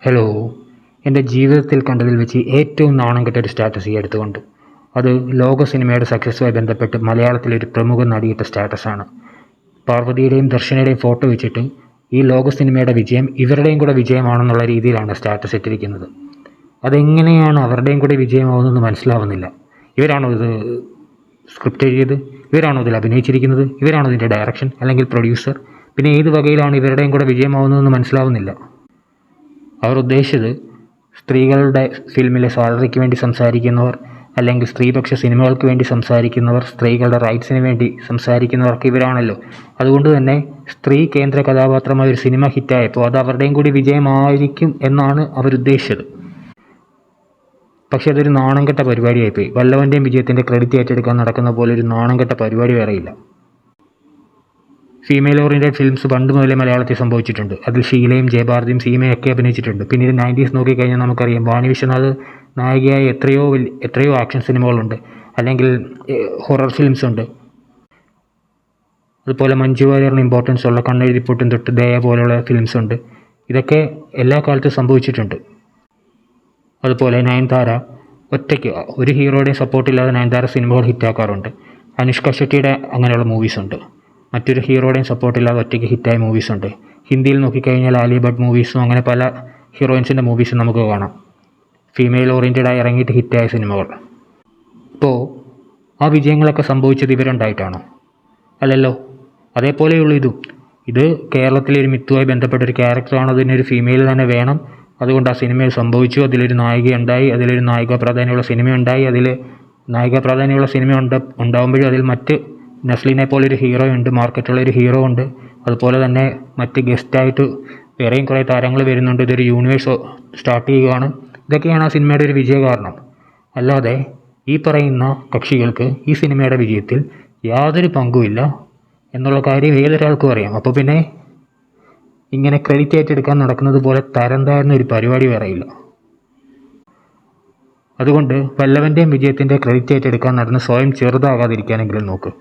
Hello, എൻ്റെ ജീവിതത്തിൽ കണ്ടതിൽ വെച്ച് ഏറ്റവും നാണം കെട്ട ഒരു സ്റ്റാറ്റസ് ഈ എടുത്തുകൊണ്ട് അത് ലോക സിനിമയുടെ സക്സസ്സുമായി ബന്ധപ്പെട്ട് മലയാളത്തിലൊരു പ്രമുഖ നടിയിട്ട സ്റ്റാറ്റസാണ്. പാർവതിയുടെയും ദർശനയുടെയും ഫോട്ടോ വെച്ചിട്ട് ഈ ലോക സിനിമയുടെ വിജയം ഇവരുടെയും കൂടെ വിജയമാണെന്നുള്ള രീതിയിലാണ് സ്റ്റാറ്റസ് ഇട്ടിരിക്കുന്നത്. അതെങ്ങനെയാണ് അവരുടെയും കൂടെ വിജയമാവുന്നതെന്ന് മനസ്സിലാവുന്നില്ല. ഇവരാണോ ഇത് സ്ക്രിപ്റ്റ് എഴുതിയത്? ഇവരാണോ ഇതിൽ അഭിനയിച്ചിരിക്കുന്നത്? ഇവരാണോ ഇതിൻ്റെ ഡയറക്ഷൻ അല്ലെങ്കിൽ പ്രൊഡ്യൂസർ? പിന്നെ ഏത് വകയിലാണ് ഇവരുടെയും കൂടെ വിജയമാവുന്നതെന്ന് മനസ്സിലാവുന്നില്ല. അവർ ഉദ്ദേശിച്ചത് സ്ത്രീകളുടെ ഫിലിമിലെ സാലറിക്ക് വേണ്ടി സംസാരിക്കുന്നവർ, അല്ലെങ്കിൽ സ്ത്രീപക്ഷ സിനിമകൾക്ക് വേണ്ടി സംസാരിക്കുന്നവർ, സ്ത്രീകളുടെ റൈറ്റ്സിന് വേണ്ടി സംസാരിക്കുന്നവർക്ക് ഇവരാണല്ലോ. അതുകൊണ്ട് തന്നെ സ്ത്രീ കേന്ദ്ര കഥാപാത്രമായ ഒരു സിനിമ ഹിറ്റായപ്പോൾ അത് അവരുടെയും കൂടി വിജയമായിരിക്കും എന്നാണ് അവരുദ്ദേശിച്ചത്. പക്ഷേ അതൊരു നാണം കെട്ട പരിപാടിയായിപ്പോയി. വല്ലവൻ്റെയും വിജയത്തിൻ്റെ ക്രെഡിറ്റ് ഏറ്റെടുക്കാൻ നടക്കുന്ന പോലെ ഒരു നാണം കെട്ട പരിപാടി വേറെയില്ല. ഫീമെയിൽ ഓറിയൻറ്റഡ് ഫിലിംസ് പണ്ട് മുതലേ മലയാളത്തിൽ സംഭവിച്ചിട്ടുണ്ട്. അതിൽ ഷീലയും ജയഭാരതിയും സീമയൊക്കെ അഭിനയിച്ചിട്ടുണ്ട്. പിന്നീട് 90s നോക്കിക്കഴിഞ്ഞാൽ നമുക്കറിയാം, വാണി വിശ്വനാഥ് നായികയായ എത്രയോ ആക്ഷൻ സിനിമകളുണ്ട്, അല്ലെങ്കിൽ ഹൊറർ ഫിലിംസ് ഉണ്ട്. അതുപോലെ മഞ്ജു വാര്യറിന് ഇമ്പോർട്ടൻസ് ഉള്ള കണ്ണെഴുതിപ്പൊട്ടും തൊട്ട് ദയ പോലെയുള്ള ഫിലിംസ് ഉണ്ട്. ഇതൊക്കെ എല്ലാ കാലത്തും സംഭവിച്ചിട്ടുണ്ട്. അതുപോലെ നയൻതാര ഒറ്റയ്ക്ക് ഒരു ഹീറോയുടെയും സപ്പോർട്ടില്ലാതെ നയൻതാര സിനിമകൾ ഹിറ്റാക്കാറുണ്ട്. അനുഷ്ക ഷെട്ടിയുടെ അങ്ങനെയുള്ള മൂവീസ് ഉണ്ട്. മറ്റൊരു ഹീറോയുടെയും സപ്പോർട്ടില്ലാതെ ഒറ്റയ്ക്ക് ഹിറ്റായ മൂവീസ് ഉണ്ട്. ഹിന്ദിയിൽ നോക്കിക്കഴിഞ്ഞാൽ ആലിയ ഭട്ട് മൂവീസും അങ്ങനെ പല ഹീറോയിൻസിൻ്റെ മൂവീസും നമുക്ക് കാണാം, ഫീമെയിൽ ഓറിയൻറ്റഡായി ഇറങ്ങിയിട്ട് ഹിറ്റായ സിനിമകൾ. ഇപ്പോൾ ആ വിജയങ്ങളൊക്കെ സംഭവിച്ചത് ഇവരുണ്ടായിട്ടാണോ? അല്ലല്ലോ. അതേപോലെയുള്ളൂ ഇതും. ഇത് കേരളത്തിലെ ഒരു മിത്തുമായി ബന്ധപ്പെട്ടൊരു ക്യാരക്ടറാണ്, അതിനൊരു ഫീമെയിൽ തന്നെ വേണം, അതുകൊണ്ട് ആ സിനിമയിൽ സംഭവിച്ചു. അതിലൊരു നായികയുണ്ടായി, അതിലൊരു നായിക പ്രാധാന്യമുള്ള സിനിമയുണ്ടായി. അതിൽ നായിക പ്രാധാന്യമുള്ള സിനിമ ഉണ്ടാകുമ്പോഴും അതിൽ മറ്റ് നസ്ലിനെ പോലെ ഒരു ഹീറോ ഉണ്ട്, മാർക്കറ്റുള്ള ഒരു ഹീറോ ഉണ്ട്. അതുപോലെ തന്നെ മറ്റ് ഗസ്റ്റായിട്ട് വേറെയും കുറേ താരങ്ങൾ വരുന്നുണ്ട്. ഇതൊരു യൂണിവേഴ്സ് സ്റ്റാർട്ട് ചെയ്യുകയാണ്. ഇതൊക്കെയാണ് ആ സിനിമയുടെ ഒരു വിജയ കാരണം. അല്ലാതെ ഈ പറയുന്ന കക്ഷികൾക്ക് ഈ സിനിമയുടെ വിജയത്തിൽ യാതൊരു പങ്കുമില്ല എന്നുള്ള കാര്യം ഏതൊരാൾക്കും അറിയാം. അപ്പോൾ പിന്നെ ഇങ്ങനെ ക്രെഡിറ്റ് ഏറ്റെടുക്കാൻ നടക്കുന്നത് പോലെ തരം താഴ്ന്ന ഒരു പരിപാടി വേറെയില്ല. അതുകൊണ്ട് വല്ലവൻ്റെയും വിജയത്തിൻ്റെ ക്രെഡിറ്റ് ഏറ്റെടുക്കാൻ നടന്ന് സ്വയം ചെറുതാകാതിരിക്കാനെങ്കിലും നോക്ക്.